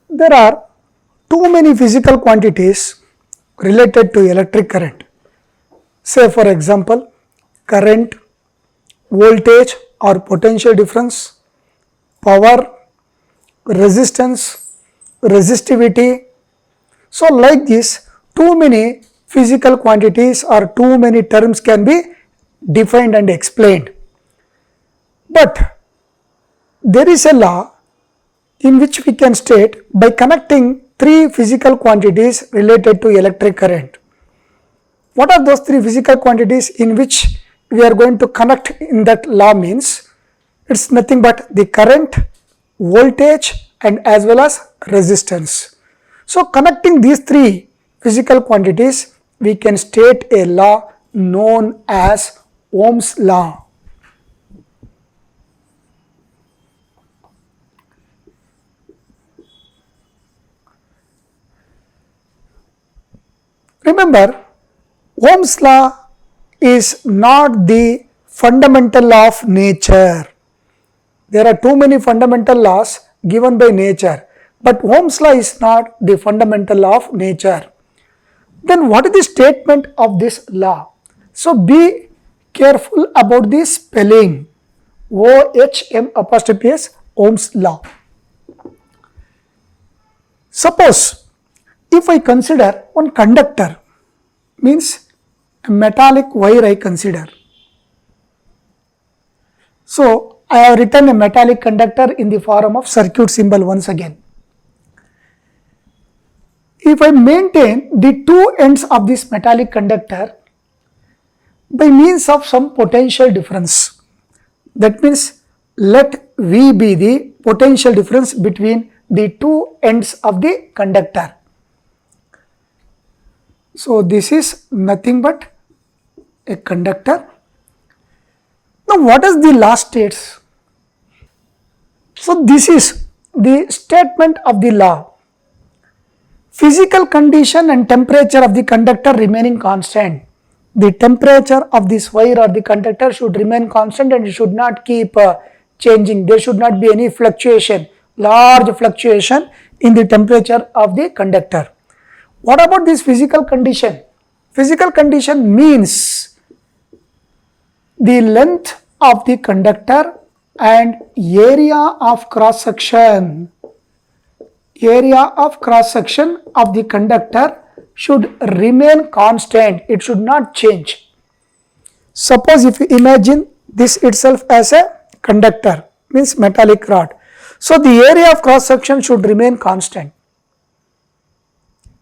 there are too many physical quantities related to electric current. Say for example, current, voltage or potential difference, power, resistance, resistivity. So like this, too many physical quantities or too many terms can be defined and explained. But there is a law in which we can state by connecting three physical quantities related to electric current. What are those three physical quantities in which we are going to connect in that law means? It's nothing but the current, voltage and as well as resistance. So connecting these three physical quantities, we can state a law known as Ohm's law. Remember, Ohm's law is not the fundamental law of nature. There are too many fundamental laws given by nature, but Ohm's law is not the fundamental law of nature. Then what is the statement of this law? So be careful about the spelling. OHM', Ohm's law. Suppose if I consider one conductor, means a metallic wire I consider. So I have written a metallic conductor in the form of circuit symbol once again. If I maintain the two ends of this metallic conductor by means of some potential difference, that means let V be the potential difference between the two ends of the conductor. So this is nothing but a conductor. Now what is the law states? So this is the statement of the law. Physical condition and temperature of the conductor remaining constant. The temperature of this wire or the conductor should remain constant and it should not keep changing. There should not be any fluctuation, large fluctuation in the temperature of the conductor. What about this physical condition? Physical condition means the length of the conductor and area of cross section. Area of cross section of the conductor should remain constant. It should not change. Suppose if you imagine this itself as a conductor, means metallic rod. So the area of cross section should remain constant.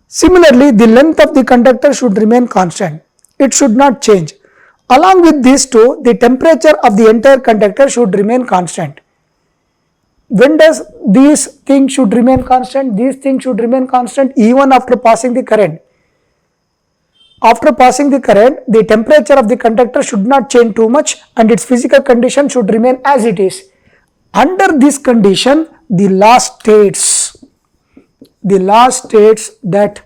Similarly, the length of the conductor should remain constant. It should not change. Along with these two, the temperature of the entire conductor should remain constant. When does these things should remain constant? These things should remain constant even after passing the current. After passing the current, the temperature of the conductor should not change too much and its physical condition should remain as it is. Under this condition, the law states that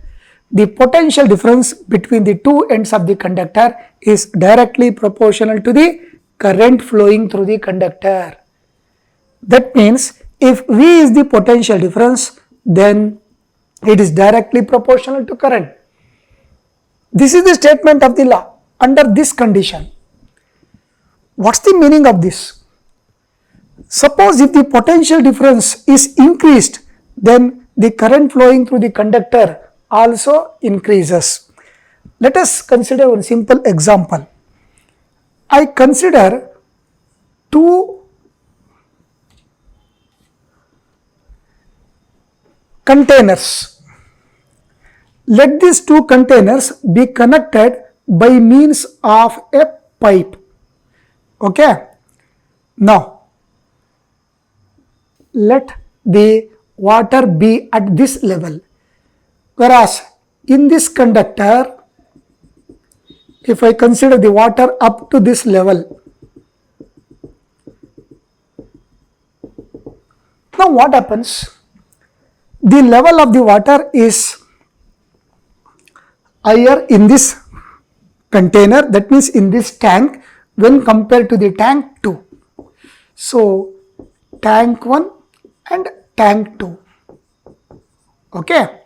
the potential difference between the two ends of the conductor is directly proportional to the current flowing through the conductor. That means if V is the potential difference, then it is directly proportional to current. This is the statement of the law under this condition. What's the meaning of this? Suppose if the potential difference is increased, then the current flowing through the conductor also increases. Let us consider one simple example. I consider two containers. Let these two containers be connected by means of a pipe. Okay. Now, let the water be at this level, whereas in this conductor, if I consider the water up to this level, now what happens? The level of the water is higher in this container, that means in this tank, when compared to the tank 2. So tank 1 and tank 2. Okay.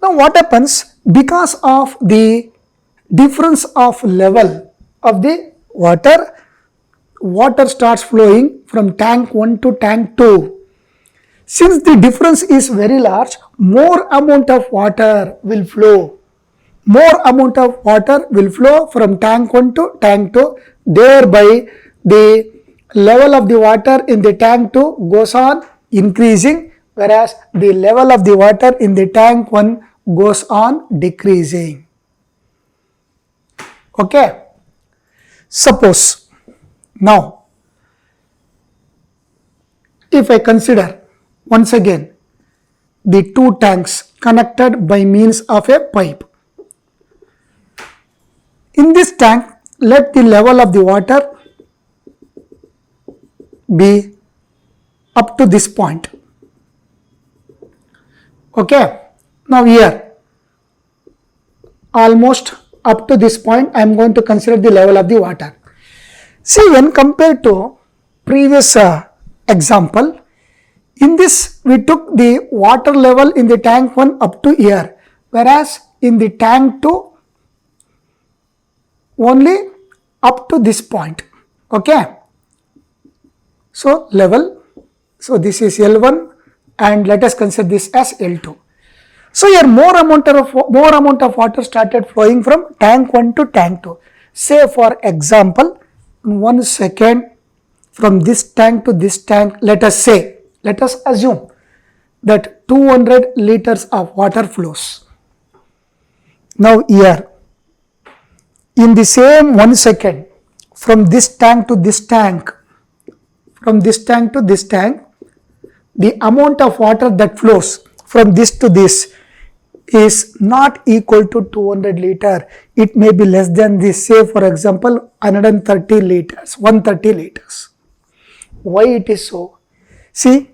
Now what happens? Because of the difference of level of the water, water starts flowing from tank 1 to tank 2. Since the difference is very large, more amount of water will flow. More amount of water will flow from tank 1 to tank 2. Thereby, the level of the water in the tank 2 goes on increasing, whereas the level of the water in the tank 1 goes on decreasing. Okay. Suppose now, if I consider once again the two tanks connected by means of a pipe. In this tank, let the level of the water be up to this point. Okay. Now here, almost up to this point, I am going to consider the level of the water. See, when compared to previous example, in this we took the water level in the tank 1 up to here, whereas in the tank 2 only up to this point. Okay. So level, so this is L1 and let us consider this as L2. So here more amount of water started flowing from tank 1 to tank 2. Say for example, in 1 second from this tank to this tank, let us assume that 200 liters of water flows. Now here, in the same 1 second, from this tank to this tank, the amount of water that flows from this to this is not equal to 200 liter. It may be less than this, say for example 130 liters. Why it is so? See,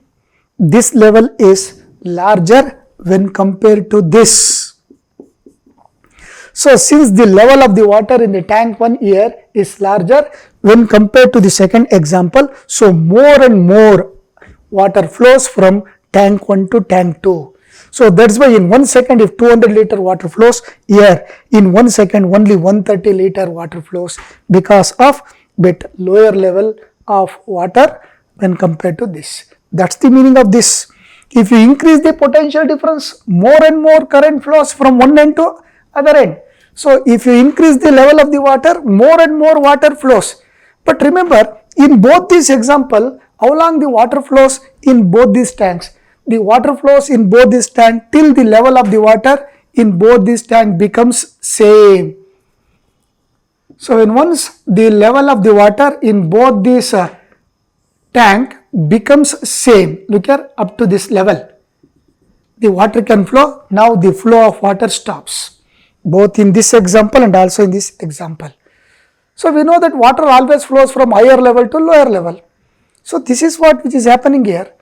this level is larger when compared to this. So since the level of the water in the tank 1 here is larger when compared to the second example, so more and more water flows from tank 1 to tank 2. So that's why in 1 second if 200 liter water flows, here in 1 second only 130 liter water flows because of bit lower level of water when compared to this. That's the meaning of this. If you increase the potential difference, more and more current flows from one end to other end. So if you increase the level of the water, more and more water flows. But remember, in both this example, how long the water flows in both these tanks? The water flows in both these tanks till the level of the water in both these tanks becomes same. So when once the level of the water in both these tank becomes same, look here, up to this level, the water can flow. Now the flow of water stops, both in this example and also in this example. So we know that water always flows from higher level to lower level. So this is what which is happening here.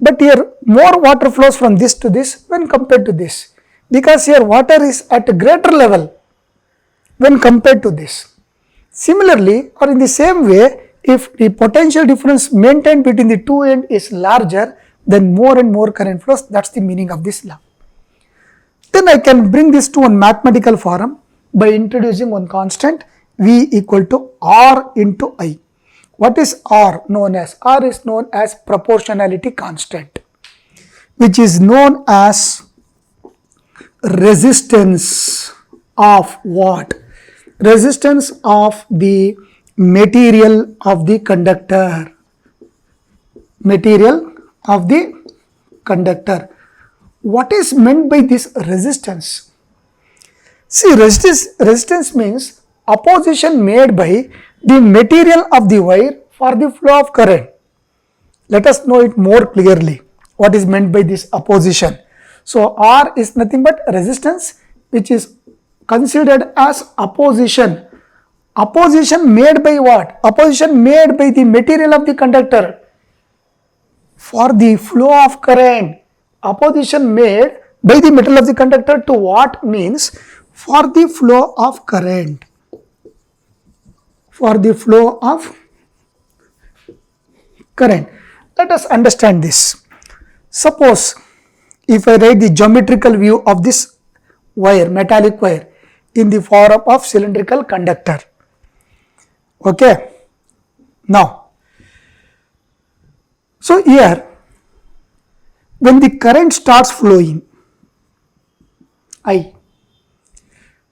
But here more water flows from this to this when compared to this, because here water is at a greater level when compared to this. Similarly, or in the same way, if the potential difference maintained between the two ends is larger, then more and more current flows. That's the meaning of this law. Then I can bring this to one mathematical form by introducing one constant, V equal to R into I. What is R known as? R is known as proportionality constant, which is known as resistance of what? Resistance of the material of the conductor. Material of the conductor. What is meant by this resistance? See, resistance means opposition made by the material of the wire for the flow of current. Let us know it more clearly. What is meant by this opposition? So R is nothing but resistance, which is considered as opposition. Opposition made by what? Opposition made by the material of the conductor for the flow of current. Opposition made by the material of the conductor to what means? For the flow of current. For the flow of current. Let us understand this. Suppose if I write the geometrical view of this wire, metallic wire, in the form of cylindrical conductor. Okay. Now, so here, when the current starts flowing, I,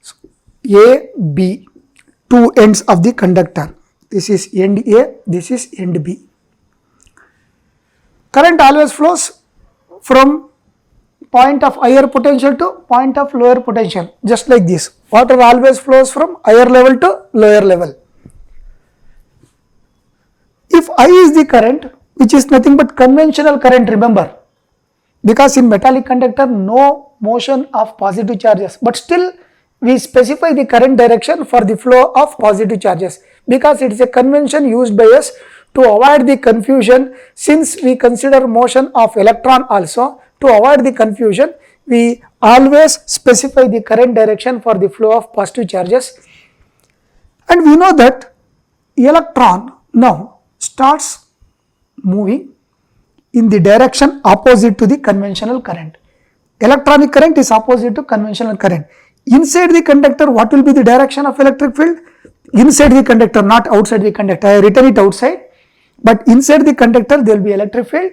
so A, B, two ends of the conductor. This is end A, this is end B. Current always flows from point of higher potential to point of lower potential, just like this. Water always flows from higher level to lower level. If I is the current, which is nothing but conventional current, remember, because in metallic conductor no motion of positive charges, but still we specify the current direction for the flow of positive charges, because it is a convention used by us to avoid the confusion. Since we consider motion of electron also, to avoid the confusion, we always specify the current direction for the flow of positive charges. And we know that electron now starts moving in the direction opposite to the conventional current. Electronic current is opposite to conventional current. Inside the conductor, what will be the direction of electric field? Inside the conductor, not outside the conductor. I have written it outside, but inside the conductor there will be electric field.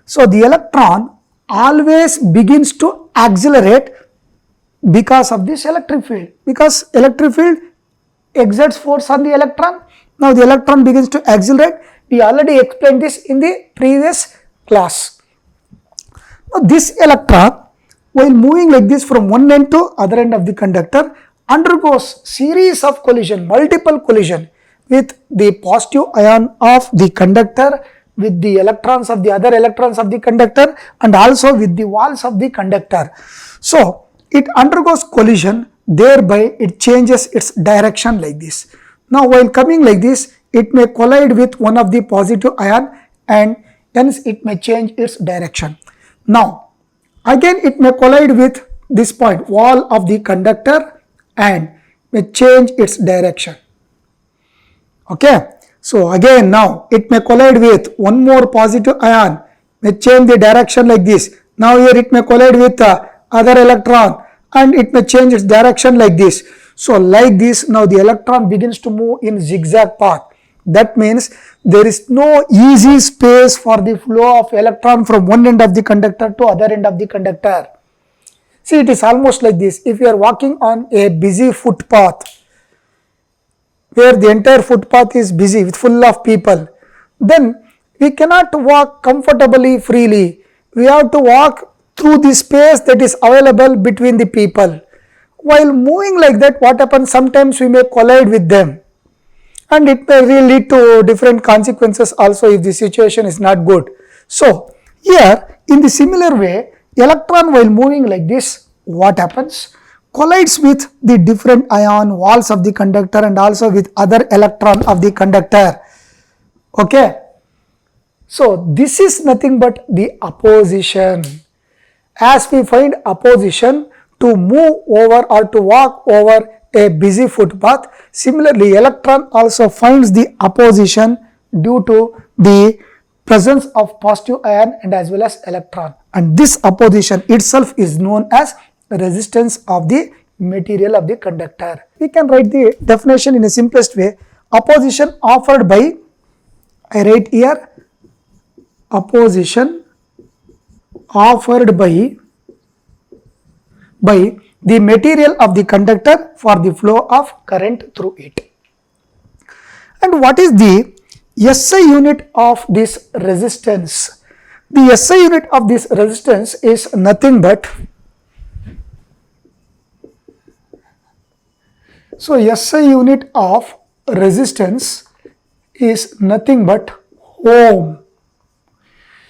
So the electron always begins to accelerate because of this electric field, because electric field exerts force on the electron. Now the electron begins to accelerate. We already explained this in the previous class. Now this electron, while moving like this from one end to other end of the conductor, undergoes series of collision, multiple collision with the positive ion of the conductor, with the electrons of the other electrons of the conductor, and also with the walls of the conductor. So it undergoes collision, thereby it changes its direction like this. Now while coming like this, it may collide with one of the positive ion and hence it may change its direction. Now again it may collide with this point, wall of the conductor, and may change its direction. Okay. So again now it may collide with one more positive ion, may change the direction like this. Now here it may collide with other electron and it may change its direction like this. So like this, now the electron begins to move in zigzag path. That means there is no easy space for the flow of electron from one end of the conductor to other end of the conductor. See, it is almost like this. If you are walking on a busy footpath, where the entire footpath is busy with full of people, then we cannot walk comfortably freely. We have to walk through the space that is available between the people. While moving like that, what happens? Sometimes we may collide with them, and it may really lead to different consequences also if the situation is not good. So here in the similar way, electron while moving like this, what happens? Collides with the different ion walls of the conductor and also with other electron of the conductor. Okay. So this is nothing but the opposition. As we find opposition to move over or to walk over a busy footpath, similarly electron also finds the opposition due to the presence of positive ion and as well as electron, and this opposition itself is known as resistance of the material of the conductor. We can write the definition in a simplest way. Opposition offered by, I write here, opposition offered by the material of the conductor for the flow of current through it. And what is the SI unit of this resistance? The SI unit of this resistance is nothing but, so SI unit of resistance is nothing but ohm.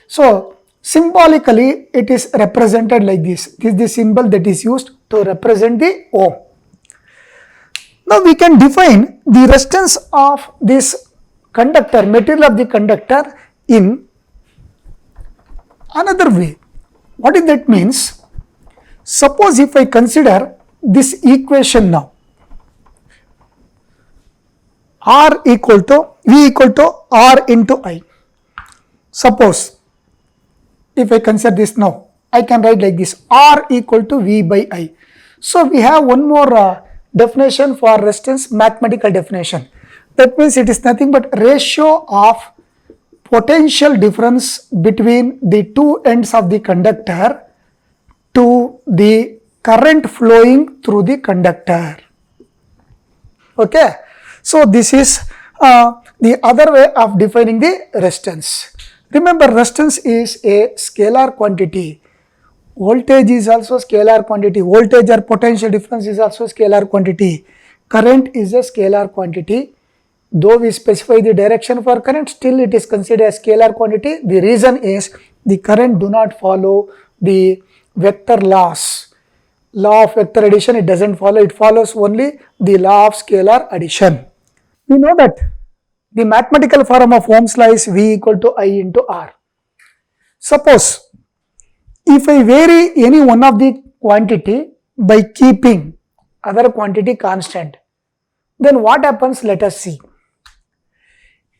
So symbolically it is represented like this. This is the symbol that is used to represent the ohm. Now we can define the resistance of this conductor, material of the conductor, in another way. What is that means? Suppose if I consider this equation now, R equal to V equal to R into I. Suppose if I consider this now, I can write like this, R equal to V by I. So we have one more definition for resistance, mathematical definition. That means it is nothing but ratio of potential difference between the two ends of the conductor to the current flowing through the conductor. Okay, so this is the other way of defining the resistance. Remember, resistance is a scalar quantity. Voltage is also scalar quantity. Voltage or potential difference is also scalar quantity. Current is a scalar quantity. Though we specify the direction for current, still it is considered a scalar quantity. The reason is the current do not follow the vector laws. Law of vector addition, it doesn't follow. It follows only the law of scalar addition. We know that the mathematical form of Ohm's law is V equal to I into R. Suppose if I vary any one of the quantity by keeping other quantity constant, then what happens? Let us see.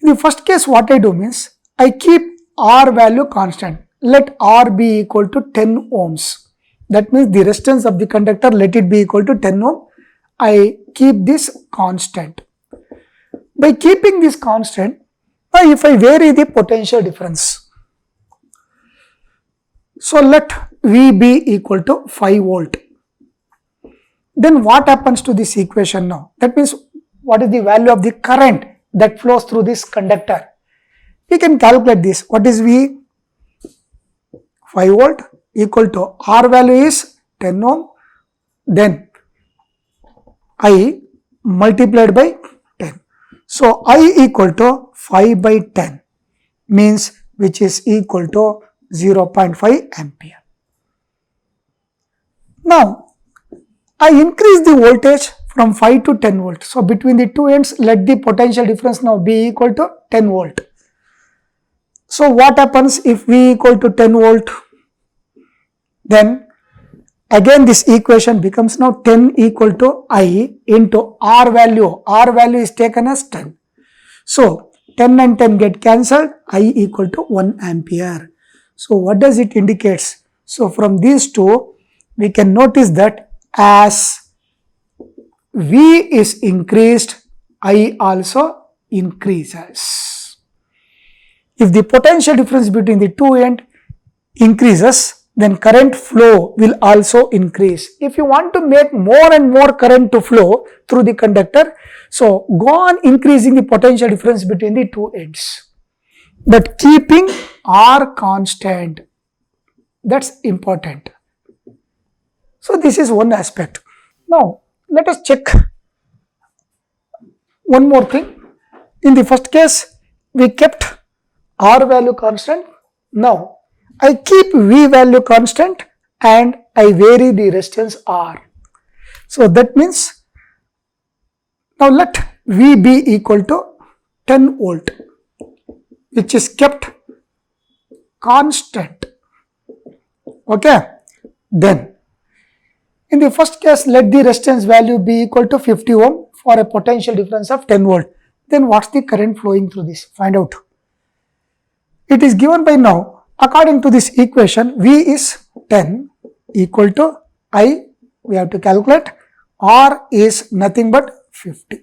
In the first case, what I do means, I keep R value constant. Let R be equal to 10 ohms. That means the resistance of the conductor, let it be equal to 10 ohm. I keep this constant. By keeping this constant, if I vary the potential difference, so let V be equal to 5 volt. Then what happens to this equation now? That means what is the value of the current that flows through this conductor? We can calculate this. What is V? 5 volt equal to R value is 10 ohm. Then I multiplied by 10. So I equal to 5 by 10 means which is equal to 0.5 ampere. Now, I increase the voltage from 5 to 10 volt. So, between the two ends, let the potential difference now be equal to 10 volt. So, what happens if V equal to 10 volt? Then, again this equation becomes now 10 equal to I into R value. R value is taken as 10. So, 10 and 10 get cancelled, I equal to 1 ampere. So, what does it indicate? So, from these two, we can notice that as V is increased, I also increases. If the potential difference between the two ends increases, then current flow will also increase. If you want to make more and more current to flow through the conductor, so go on increasing the potential difference between the two ends. But keeping R constant, that's important. So this is one aspect. Now let us check one more thing. In the first case, we kept R value constant. Now I keep V value constant and I vary the resistance R. So that means, now let V be equal to 10 volt, which is kept constant. Okay. Then in the first case, let the resistance value be equal to 50 ohm for a potential difference of 10 volt. Then what's the current flowing through this? Find out. It is given by now, according to this equation, V is 10 equal to I, we have to calculate, R is nothing but 50.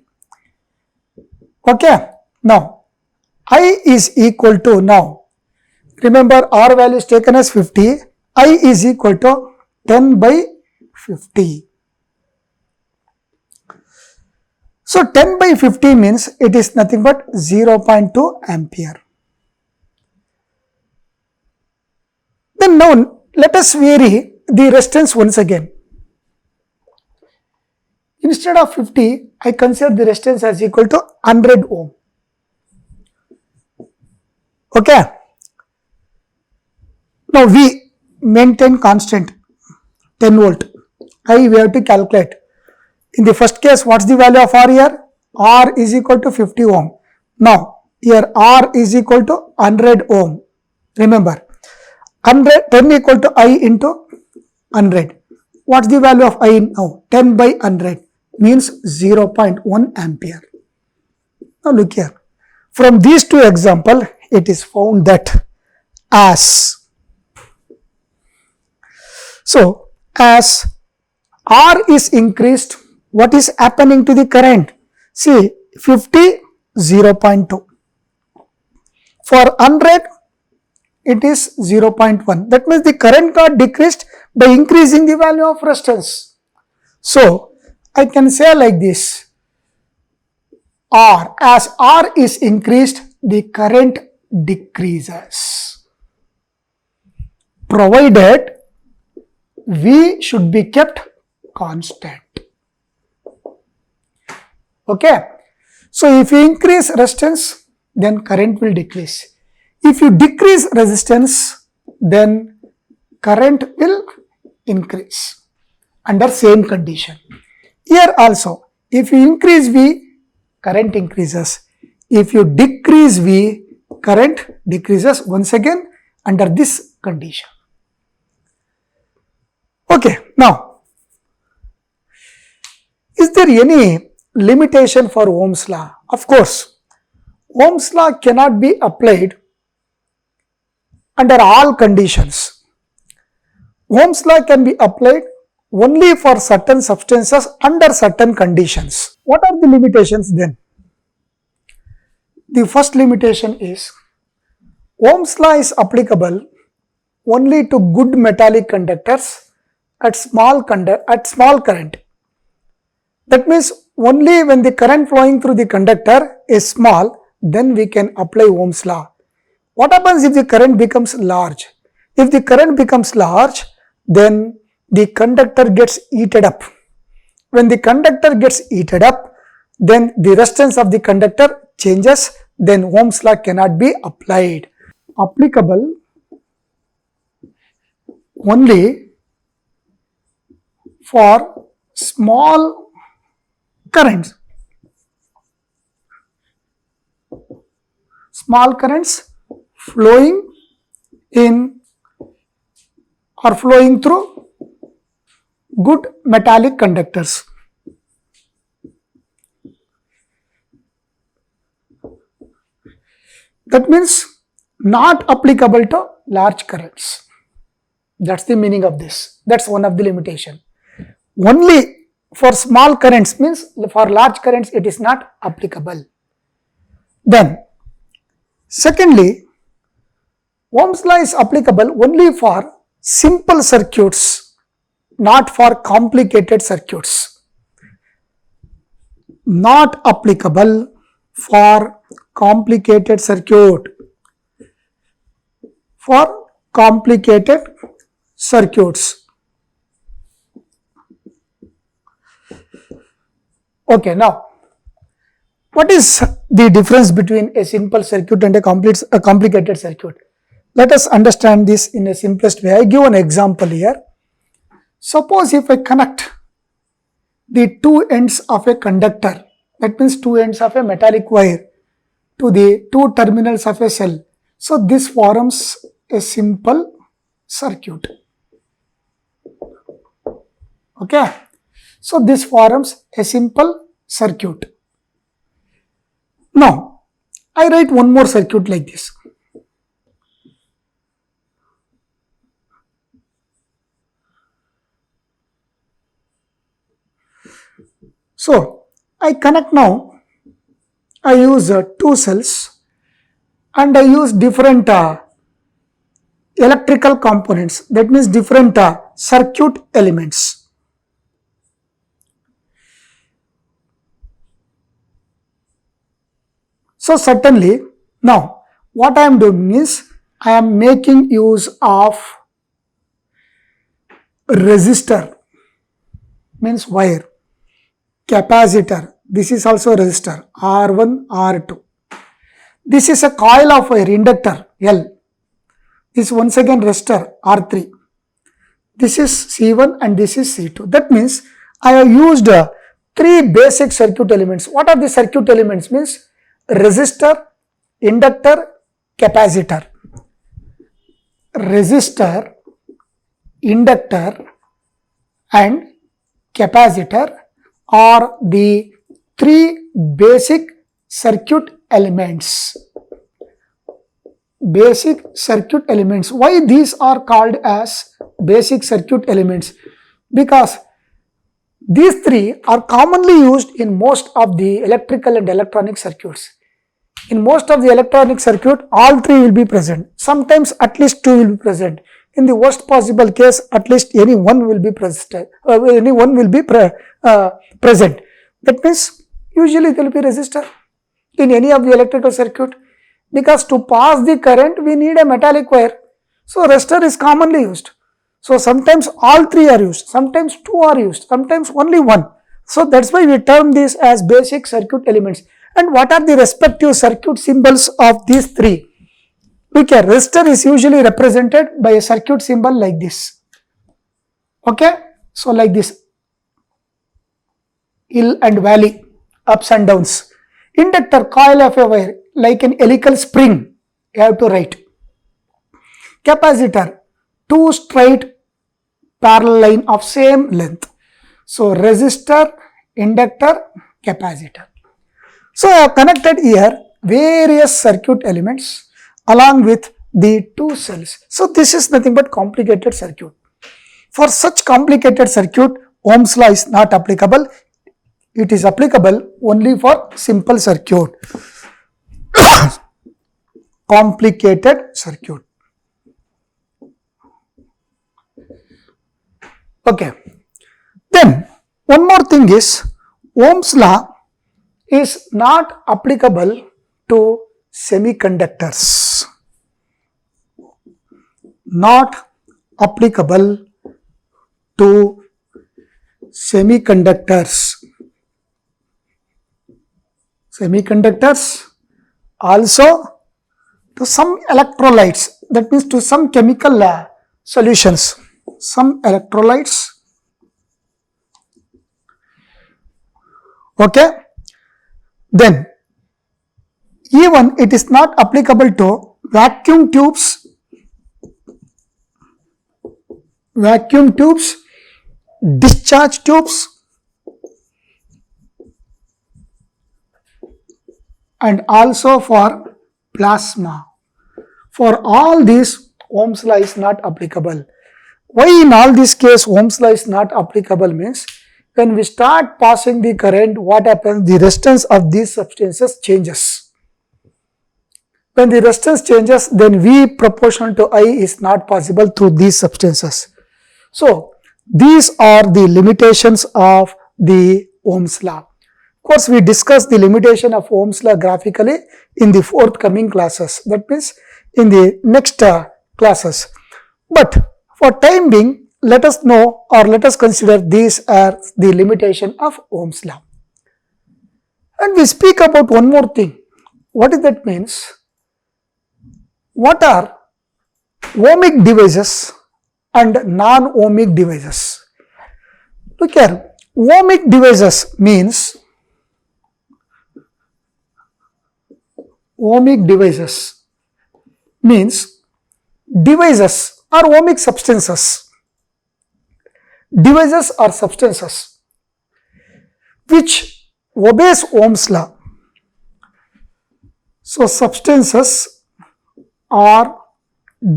Okay. Now, I is equal to, now, remember R value is taken as 50, I is equal to 10 by 50. So 10 by 50 means it is nothing but 0.2 ampere. Then now let us vary the resistance once again. Instead of 50, I consider the resistance as equal to 100 ohm. Okay. Now V maintain constant 10 volt. I we have to calculate. In the first case, what's the value of R here? R is equal to 50 ohm. Now here R is equal to 100 ohm. Remember, 10 equal to I into 100. What's the value of I now? 10 by 100 means 0.1 ampere. Now look here. From these two examples, it is found that as So as R is increased, what is happening to the current? See, 50, 0.2. For 100, it is 0.1. That means the current got decreased by increasing the value of resistance. So I can say like this, R, as R is increased, the current decreases, provided V should be kept constant. Okay. So if you increase resistance, then current will decrease. If you decrease resistance, then current will increase under same condition. Here also, if you increase V, current increases. If you decrease V, current decreases once again under this condition. Okay, now, is there any limitation for Ohm's law? Of course, Ohm's law cannot be applied under all conditions. Ohm's law can be applied only for certain substances under certain conditions. What are the limitations then? The first limitation is Ohm's law is applicable only to good metallic conductors at small current. That means only when the current flowing through the conductor is small, then we can apply Ohm's law. What happens if the current becomes large? If the current becomes large, then the conductor gets heated up. When the conductor gets heated up, then the resistance of the conductor changes, then Ohm's law cannot be applied. Applicable only for small currents. Small currents flowing in or flowing through good metallic conductors. That means not applicable to large currents. That's the meaning of this. That's one of the limitation. Only for small currents, means for large currents it is not applicable. Then, secondly, Ohm's law is applicable only for simple circuits, not for complicated circuits. Not applicable for complicated circuit. For complicated circuits. Okay, now, what is the difference between a simple circuit and a complicated circuit? Let us understand this in a simplest way. I give an example here. Suppose if I connect the two ends of a conductor, that means two ends of a metallic wire, to the two terminals of a cell. So this forms a simple circuit. Okay. So this forms a simple circuit. Now, I write one more circuit like this. So, I connect now, I use two cells and I use different electrical components, that means different circuit elements. So certainly, now what I am doing is, I am making use of resistor, means wire, capacitor, this is also resistor, R1, R2. This is a coil of wire, inductor, L. This once again resistor, R3. This is C1 and this is C2. That means I have used three basic circuit elements. What are the circuit elements? Means resistor, inductor, capacitor. Resistor, inductor and capacitor are the three basic circuit elements. basic circuit elements. Why these are called as basic circuit elements? Because these three are commonly used in most of the electrical and electronic circuits. In most of the electronic circuit, all three will be present. Sometimes at least two will be present. In the worst possible case, at least any one will be present. Present. That means usually there will be resistor in any of the electrical circuit, because to pass the current we need a metallic wire. So resistor is commonly used. So sometimes all three are used, sometimes two are used, sometimes only one. So that's why we term these as basic circuit elements. And what are the respective circuit symbols of these three? Look here, resistor is usually represented by a circuit symbol like this. Okay, so like this, hill and valley, ups and downs. Inductor, coil of a wire, like an helical spring, you have to write. Capacitor, two straight parallel line of same length. So resistor, inductor, capacitor. So I have connected here various circuit elements along with the two cells. So this is nothing but complicated circuit. For such complicated circuit, Ohm's law is not applicable. It is applicable only for simple circuit. Complicated circuit. Okay. Then one more thing is, Ohm's law is not applicable to semiconductors. Not applicable to semiconductors. Semiconductors, also to some electrolytes, that means to some chemical solutions, some electrolytes. Okay. Then even it is not applicable to vacuum tubes, discharge tubes, and also for plasma. For all these, Ohm's law is not applicable. Why in all these cases Ohm's law is not applicable means, when we start passing the current, what happens? The resistance of these substances changes. When the resistance changes, then V proportional to I is not possible through these substances. So these are the limitations of the Ohm's law. Of course, we discuss the limitation of Ohm's law graphically in the forthcoming classes. That means in the next classes. But for time being, let us know, or let us consider these as the limitation of Ohm's law. And we speak about one more thing. What does that means? What are ohmic devices and non-ohmic devices? Look here, ohmic devices means devices are ohmic substances. Devices are substances which obeys Ohm's law. So substances are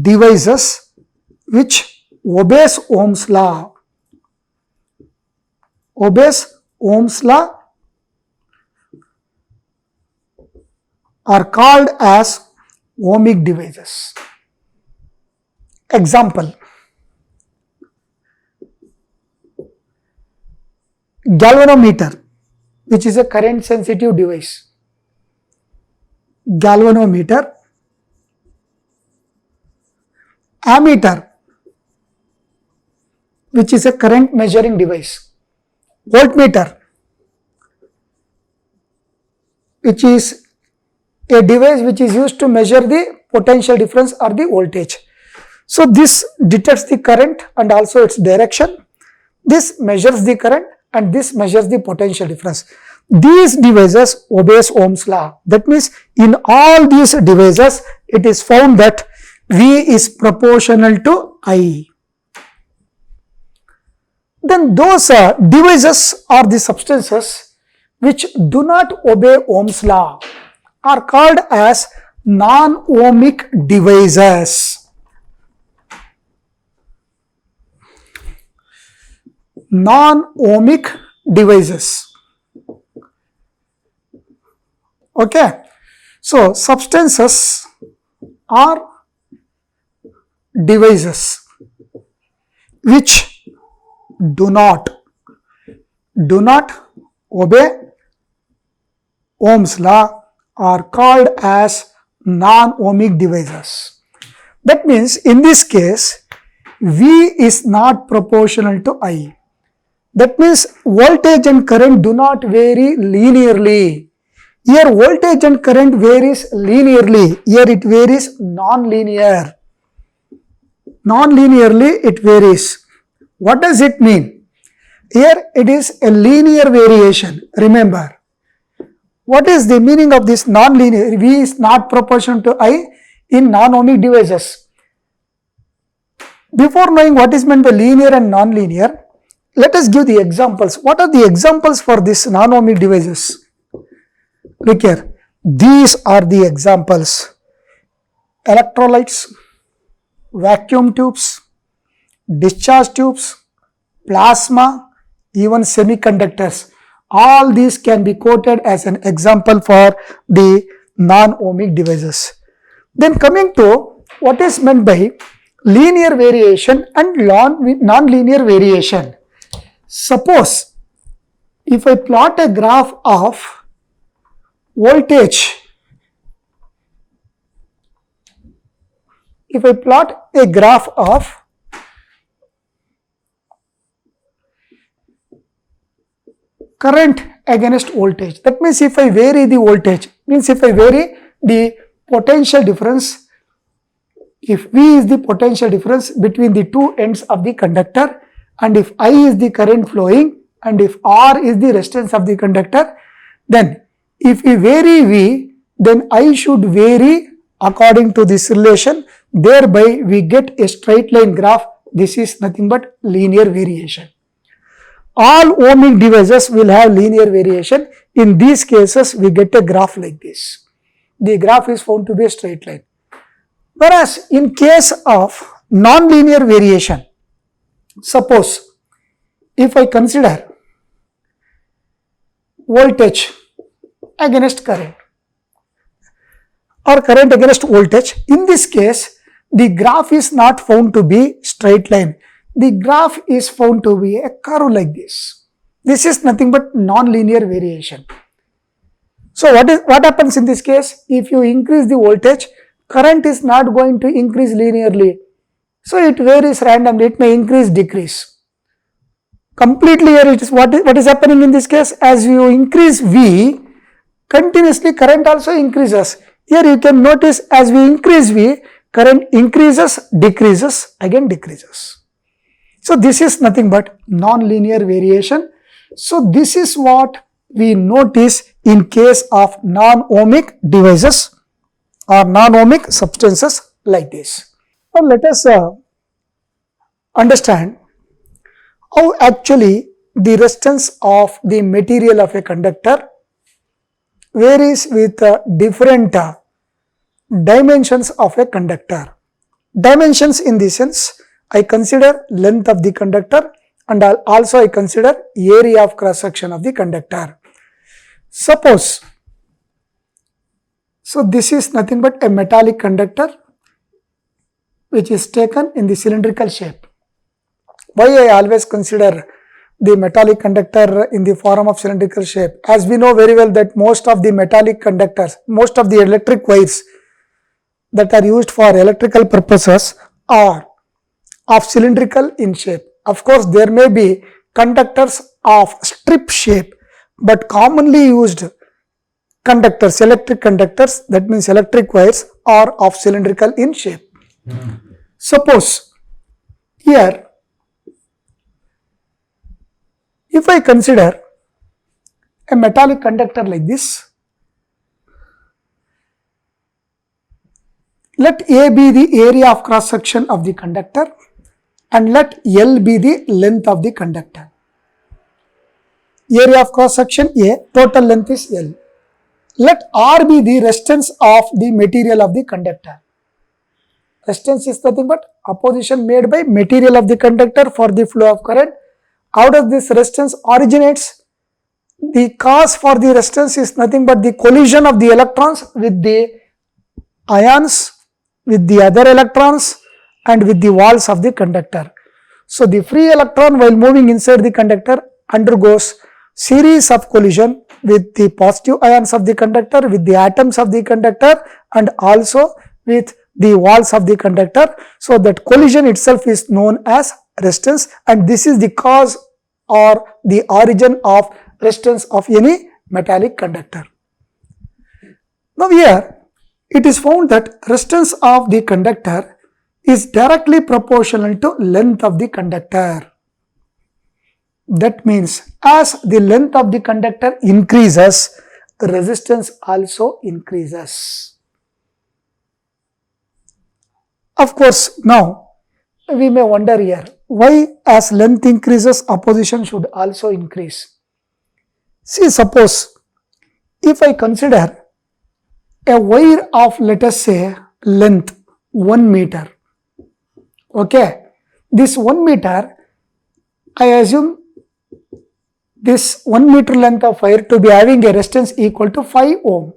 devices which obeys Ohm's law. Obeys Ohm's law are called as ohmic devices. Example: galvanometer, which is a current sensitive device. Galvanometer. Ammeter, which is a current measuring device. Voltmeter, which is a device which is used to measure the potential difference or the voltage. So this detects the current and also its direction. This measures the current and this measures the potential difference. These devices obeys Ohm's law. That means in all these devices it is found that V is proportional to I. Then those devices or the substances which do not obey Ohm's law are called as non-ohmic devices. Non-ohmic devices. Okay. So, substances are devices which do not obey Ohm's law are called as non-ohmic devices. That means in this case V is not proportional to I. That means voltage and current do not vary linearly. Here voltage and current varies linearly. Here it varies non-linear. Non-linearly it varies. What does it mean? Here it is a linear variation. Remember, what is the meaning of this non-linear? V is not proportional to I in non-ohmic devices. Before knowing what is meant by linear and non-linear, let us give the examples. What are the examples for this non-ohmic devices? Look here. These are the examples. Electrolytes, vacuum tubes, discharge tubes, plasma, even semiconductors. All these can be quoted as an example for the non-ohmic devices. Then coming to what is meant by linear variation and non-linear variation. Suppose if I plot a graph of voltage, if I plot a graph of current against voltage, that means if I vary the voltage, means if I vary the potential difference, if V is the potential difference between the two ends of the conductor, and if I is the current flowing, and if R is the resistance of the conductor, then if we vary V, then I should vary according to this relation. Thereby we get a straight line graph. This is nothing but linear variation. All ohmic devices will have linear variation. In these cases, we get a graph like this. The graph is found to be a straight line. Whereas in case of non-linear variation, suppose if I consider voltage against current or current against voltage, in this case the graph is not found to be straight line. The graph is found to be a curve like this. This is nothing but non-linear variation. So what happens in this case? If you increase the voltage, current is not going to increase linearly. So it varies randomly. It may increase, decrease. Completely here it is what is happening in this case. As you increase V, continuously current also increases. Here you can notice as we increase V, current increases, decreases, again decreases. So this is nothing but non-linear variation. So this is what we notice in case of non-ohmic devices or non-ohmic substances like this. Now let us understand how actually the resistance of the material of a conductor varies with different dimensions of a conductor. Dimensions in the sense, I consider length of the conductor and also I consider area of cross section of the conductor. Suppose, so this is nothing but a metallic conductor which is taken in the cylindrical shape. Why I always consider the metallic conductor in the form of cylindrical shape? As we know very well that most of the metallic conductors, most of the electric wires that are used for electrical purposes are of cylindrical in shape. Of course, there may be conductors of strip shape, but commonly used conductors, electric conductors, that means electric wires, are of cylindrical in shape. Suppose here, if I consider a metallic conductor like this, let A be the area of cross section of the conductor and let L be the length of the conductor. Area of cross section A, total length is L. let R be the resistance of the material of the conductor. Resistance is nothing but opposition made by material of the conductor for the flow of current. How does this resistance originates? The cause for the resistance is nothing but the collision of the electrons with the ions, with the other electrons, and with the walls of the conductor. So the free electron, while moving inside the conductor, undergoes series of collision with the positive ions of the conductor, with the atoms of the conductor, and also with the walls of the conductor. So that collision itself is known as resistance, and this is the cause or the origin of resistance of any metallic conductor. Now here it is found that resistance of the conductor is directly proportional to length of the conductor. That means as the length of the conductor increases, resistance also increases. Of course, now we may wonder here, why as length increases, opposition should also increase? See, suppose if I consider a wire of, let us say, length 1 meter. Okay, this 1 meter, I assume this 1 meter length of wire to be having a resistance equal to 5 ohm.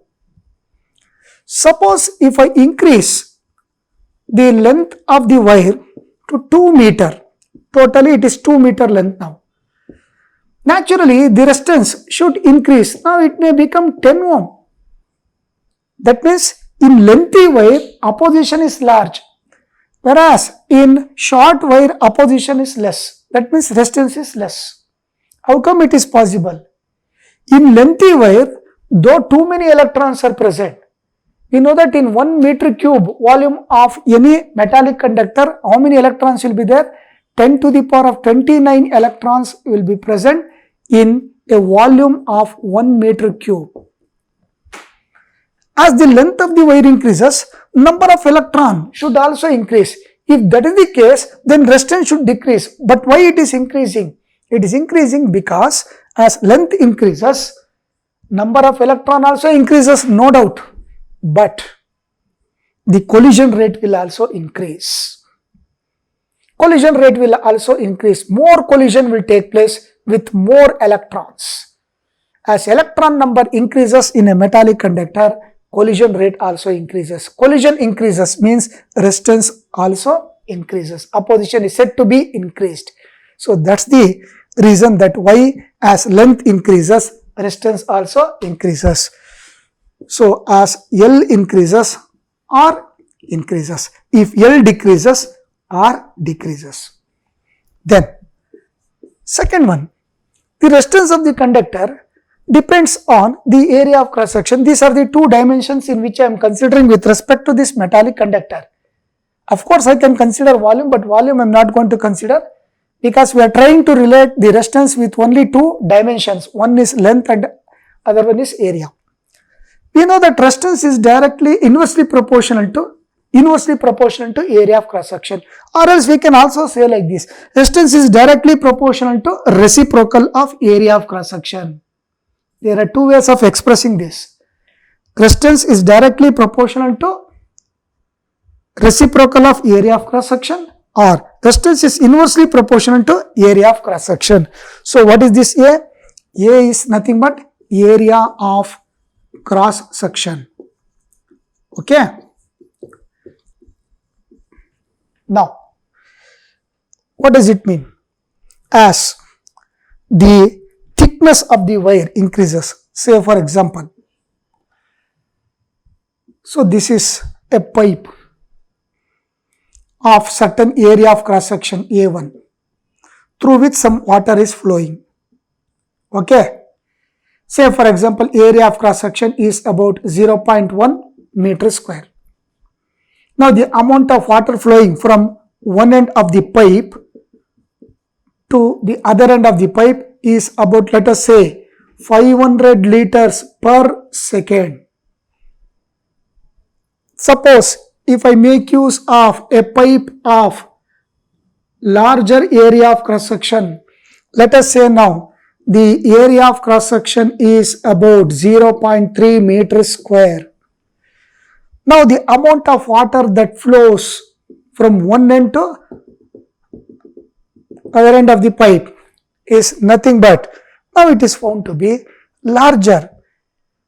Suppose if I increase the length of the wire to 2 meter, totally it is 2 meter length now. Naturally, the resistance should increase. Now it may become 10 ohm. That means in lengthy wire, opposition is large, whereas in short wire, opposition is less. That means resistance is less. How come it is possible? In lengthy wire, though too many electrons are present, we know that in 1 meter cube volume of any metallic conductor, how many electrons will be there? 10 to the power of 29 electrons will be present in a volume of 1 meter cube. As the length of the wire increases, number of electrons should also increase. If that is the case, then resistance should decrease. But why it is increasing? It is increasing because as length increases, number of electrons also increases, no doubt. But the collision rate will also increase. Collision rate will also increase. More collision will take place with more electrons. As electron number increases in a metallic conductor, collision rate also increases. Collision increases means resistance also increases. Opposition is said to be increased. So that's the reason that why as length increases, resistance also increases. So as L increases, R increases. If L decreases, R decreases. Then second one, the resistance of the conductor depends on the area of cross section. These are the two dimensions in which I am considering with respect to this metallic conductor. Of course, I can consider volume, but volume I am not going to consider because we are trying to relate the resistance with only two dimensions. One is length and other one is area. We know that resistance is directly inversely proportional to area of cross section, or else we can also say like this: resistance is directly proportional to reciprocal of area of cross section. There are two ways of expressing this. Resistance is directly proportional to reciprocal of area of cross section, or resistance is inversely proportional to area of cross section. So what is this A? A is nothing but area of cross section. Okay. Now, what does it mean? As the thickness of the wire increases, say for example, so this is a pipe of certain area of cross section A1 through which some water is flowing. Okay. Say for example, area of cross section is about 0.1 meter square. Now the amount of water flowing from one end of the pipe to the other end of the pipe is about, let us say, 500 liters per second. Suppose if I make use of a pipe of larger area of cross section, let us say now the area of cross section is about 0.3 meters square. Now the amount of water that flows from one end to other end of the pipe is nothing but, now it is found to be larger.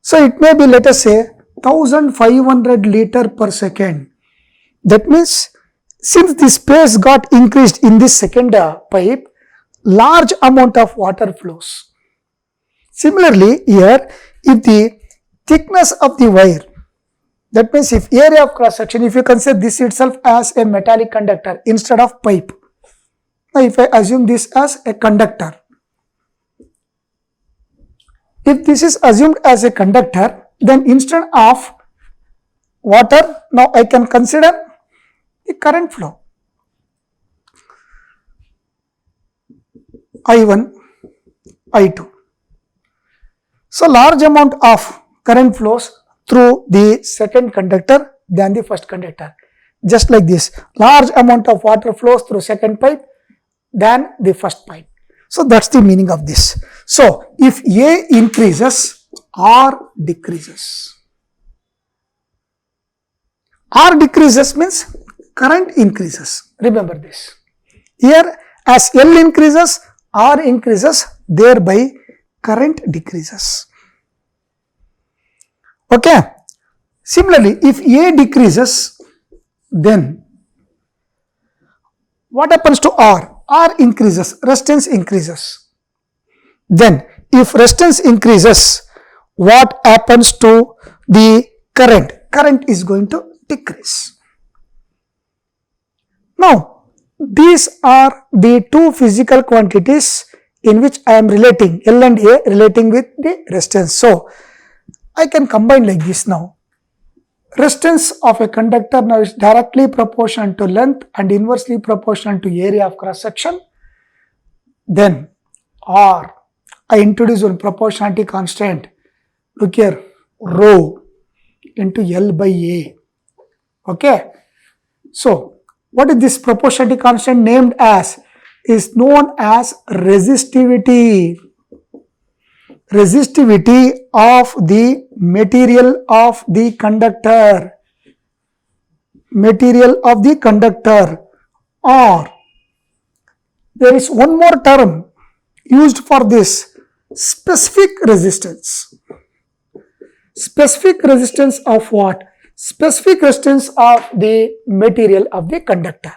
So it may be, let us say, 1500 liter per second. That means since the space got increased in this second pipe, large amount of water flows. Similarly, here if the thickness of the wire, that means if area of cross section, if you consider this itself as a metallic conductor instead of pipe. Now if I assume this as a conductor, if this is assumed as a conductor, then instead of water, now I can consider the current flow. I1, I2. So large amount of current flows through the second conductor than the first conductor. Just like this, large amount of water flows through second pipe than the first pipe. So that's the meaning of this. So if A increases, R decreases. R decreases means current increases. Remember this. Here as L increases, R increases, thereby current decreases. Okay. Similarly, if A decreases, then what happens to R? R increases, resistance increases. Then if resistance increases, what happens to the current? Current is going to decrease. Now, these are the two physical quantities in which I am relating, L and A relating with the resistance. So, I can combine like this now. Resistance of a conductor now is directly proportional to length and inversely proportional to area of cross section. Then R, I introduce one proportionality constant. Look here, rho into L by A. Okay. So what is this proportionality constant named as? Is known as resistivity. Resistivity of the material of the conductor. Material of the conductor. Or there is one more term used for this, specific resistance. Specific resistance of what? Specific resistance of the material of the conductor.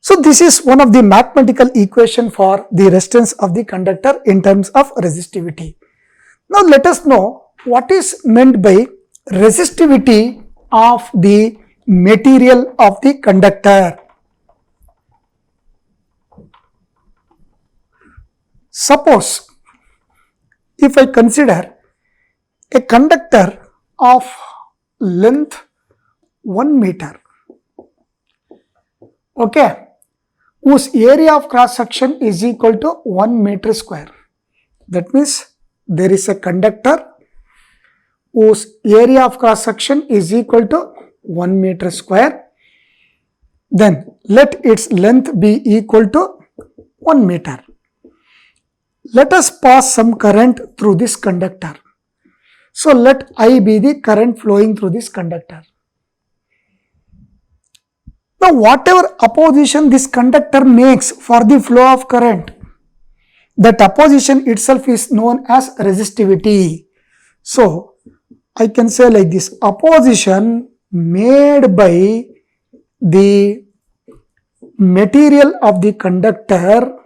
So this is one of the mathematical equation for the resistance of the conductor in terms of resistivity. Now let us know what is meant by resistivity of the material of the conductor. Suppose if I consider a conductor of length 1 meter, okay, whose area of cross section is equal to 1 meter square. That means there is a conductor whose area of cross section is equal to 1 meter square. Then let its length be equal to 1 meter. Let us pass some current through this conductor. So let I be the current flowing through this conductor. Now whatever opposition this conductor makes for the flow of current, that opposition itself is known as resistivity. So I can say like this, opposition made by the material of the conductor,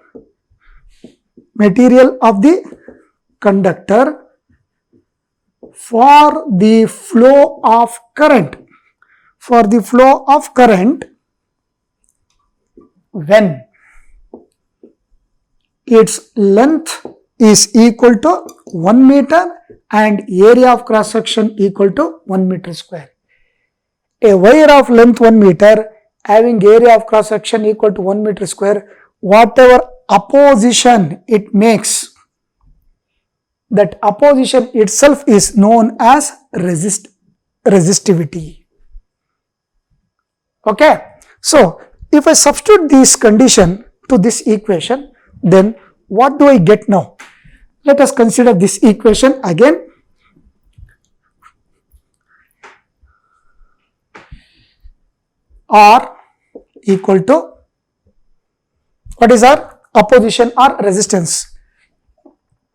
for the flow of current, when its length is equal to 1 meter and area of cross section equal to 1 meter square. A wire of length 1 meter having area of cross section equal to 1 meter square, whatever opposition it makes, that opposition itself is known as resistivity. Okay. So if I substitute this condition to this equation, then what do I get now? Let us consider this equation again. R equal to, what is our opposition or resistance?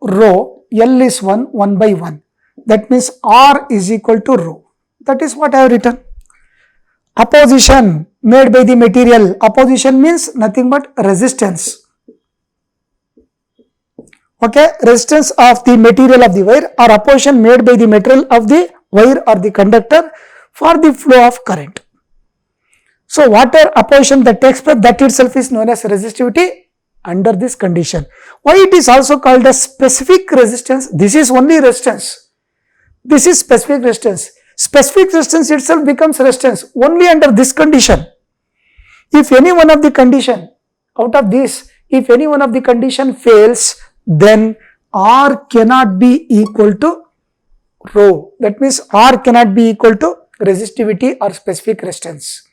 Rho, L is 1 by 1. That means R is equal to rho. That is what I have written. Opposition made by the material. Opposition means nothing but resistance. Okay, resistance of the material of the wire, or opposition made by the material of the wire or the conductor for the flow of current. So, whatever opposition that takes place, that itself is known as resistivity under this condition. Why it is also called as specific resistance? This is only resistance. This is specific resistance. Specific resistance itself becomes resistance only under this condition. If any one of the condition out of this, if any one of the condition fails, then R cannot be equal to rho. That means R cannot be equal to resistivity or specific resistance.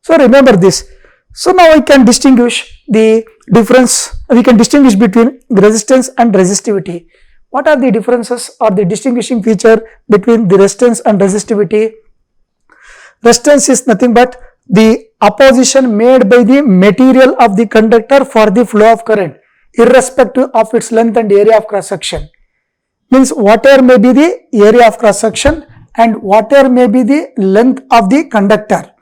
So remember this. So now I can distinguish the difference, we can distinguish between resistance and resistivity. What are the differences or the distinguishing feature between the resistance and resistivity? Resistance is nothing but the opposition made by the material of the conductor for the flow of current, irrespective of its length and area of cross section. Means whatever may be the area of cross section and whatever may be the length of the conductor,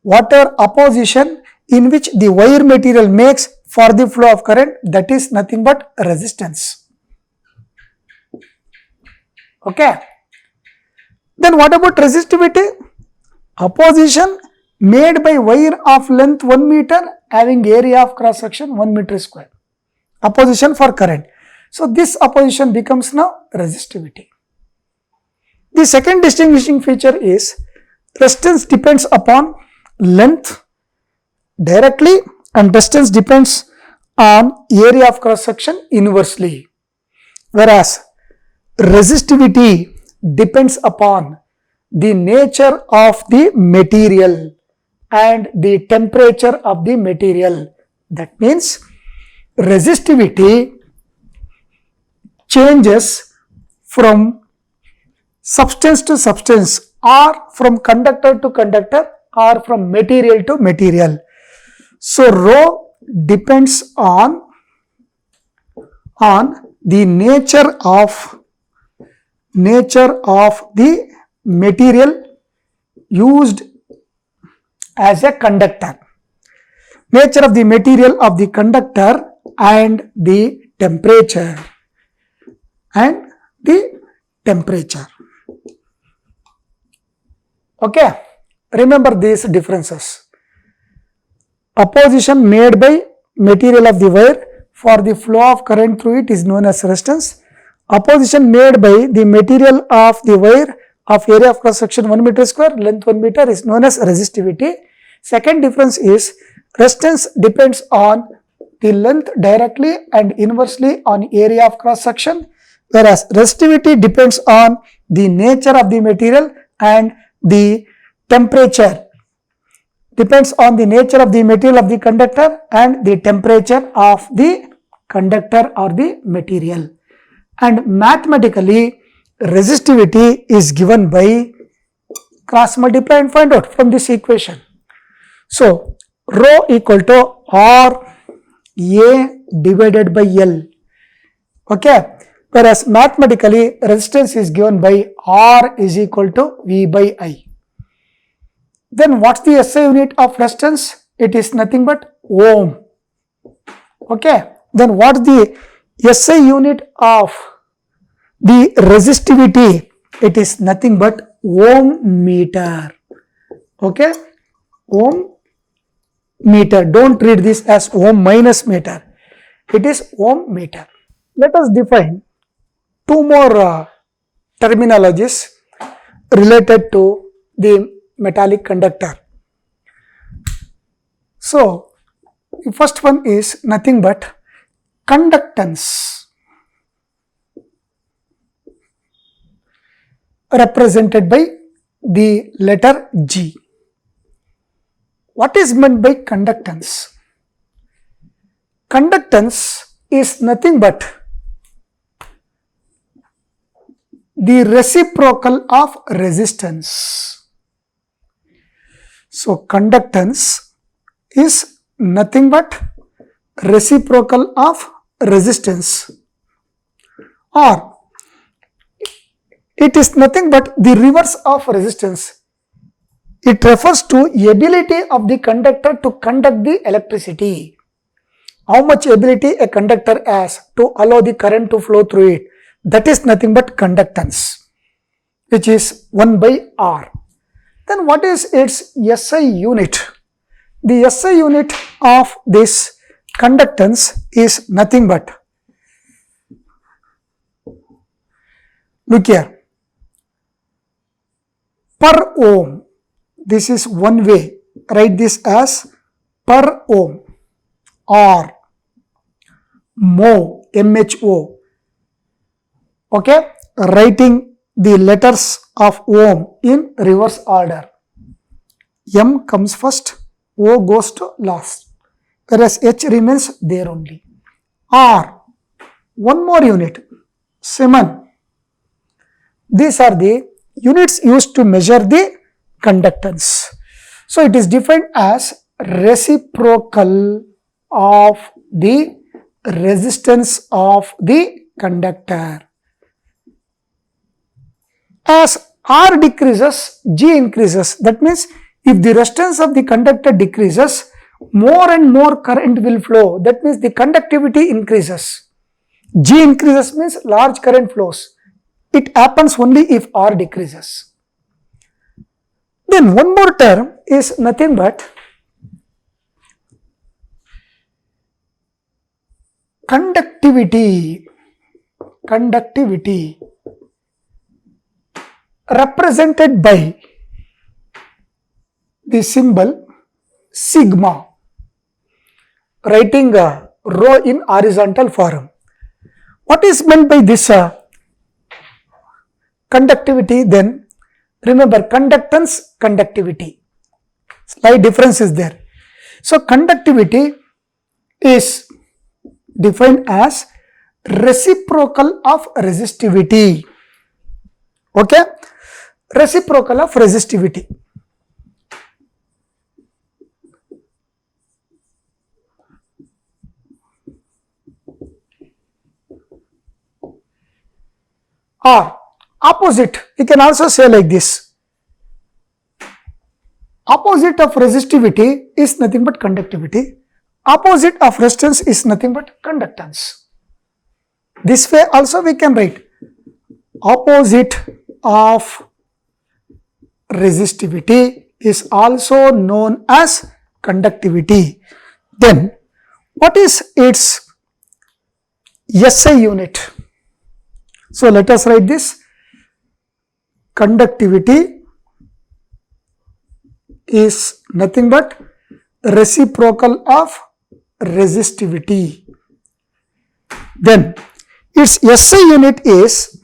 whatever opposition in which the wire material makes for the flow of current, that is nothing but resistance. Okay. Then what about resistivity? Opposition made by wire of length 1 meter having area of cross section 1 meter square. Opposition for current. So this opposition becomes now resistivity. The second distinguishing feature is resistance depends upon length directly and resistance depends on area of cross section inversely. Whereas resistivity depends upon the nature of the material and the temperature of the material. That means resistivity changes from substance to substance, or from conductor to conductor, or from material to material. So rho depends on the nature of the material used as a conductor, nature of the material of the conductor and the temperature Okay, remember these differences. Opposition made by material of the wire for the flow of current through it is known as resistance. Opposition made by the material of the wire of area of cross section 1 meter square, length 1 meter is known as resistivity. Second difference is resistance depends on the length directly and inversely on area of cross section, whereas resistivity depends on the nature of the material and the temperature, depends on the nature of the material of the conductor and the temperature of the conductor or the material. And mathematically resistivity is given by cross multiply and find out from this equation. So rho equal to R A divided by L. Okay, whereas mathematically resistance is given by R is equal to V by I. Then what's the SI unit of resistance? It is nothing but ohm. Okay, then what's the SI unit of the resistivity? It is nothing but ohm meter. Okay, ohm meter. Don't read this as ohm minus meter. It is ohm meter. Let us define two more terminologies related to the metallic conductor. So the first one is nothing but conductance, represented by the letter G. What is meant by conductance? conductance is nothing but the reciprocal of resistance. So conductance is nothing but reciprocal of resistance, or it is nothing but the reverse of resistance. It refers to ability of the conductor to conduct the electricity. How much ability a conductor has to allow the current to flow through it. That is nothing but conductance, which is 1 by R. Then what is its SI unit? The SI unit of this conductance is nothing but, look here, per ohm. This is one way. Write this as per ohm, or mho, MHO. Okay, writing the letters of ohm in reverse order. M comes first, O goes to last, whereas H remains there only. R, one more unit, Siemens. These are the units used to measure the conductance. So it is defined as reciprocal of the resistance of the conductor. As R decreases, G increases. That means if the resistance of the conductor decreases, more and more current will flow. That means the conductivity increases. G increases means large current flows. It happens only if R decreases. Then one more term is nothing but conductivity. Conductivity represented by the symbol sigma, writing rho in horizontal form. What is meant by this conductivity then? Remember, conductance, conductivity. Slight difference is there. So conductivity is defined as reciprocal of resistivity. Okay, reciprocal of resistivity. Or opposite, we can also say like this. Opposite of resistivity is nothing but conductivity. Opposite of resistance is nothing but conductance. This way also we can write opposite of resistivity is also known as conductivity. Then what is its SI unit? So let us write this. Conductivity is nothing but reciprocal of resistivity. Then its SI unit is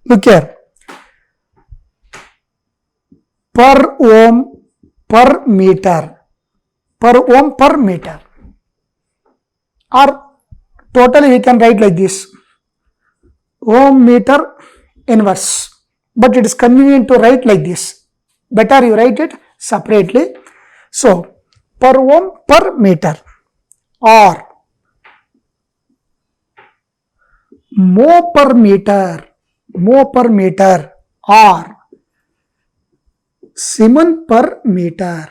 look here, per ohm per meter, per ohm per meter, or totally we can write like this, ohm meter inverse, but it is convenient to write like this. Better you write it separately. So per ohm per meter, or mho per meter, or Siemens per meter,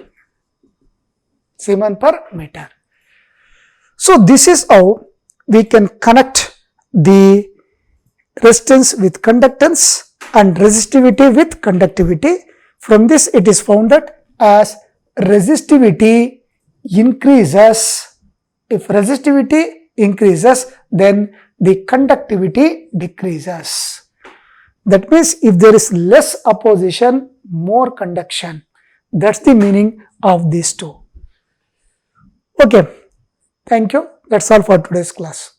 Siemens per meter. So this is how we can connect the resistance with conductance and resistivity with conductivity. From this it is found that as resistivity increases, if resistivity increases, then the conductivity decreases. That means if there is less opposition, more conduction. That's the meaning of these two. Okay, thank you. That's all for today's class.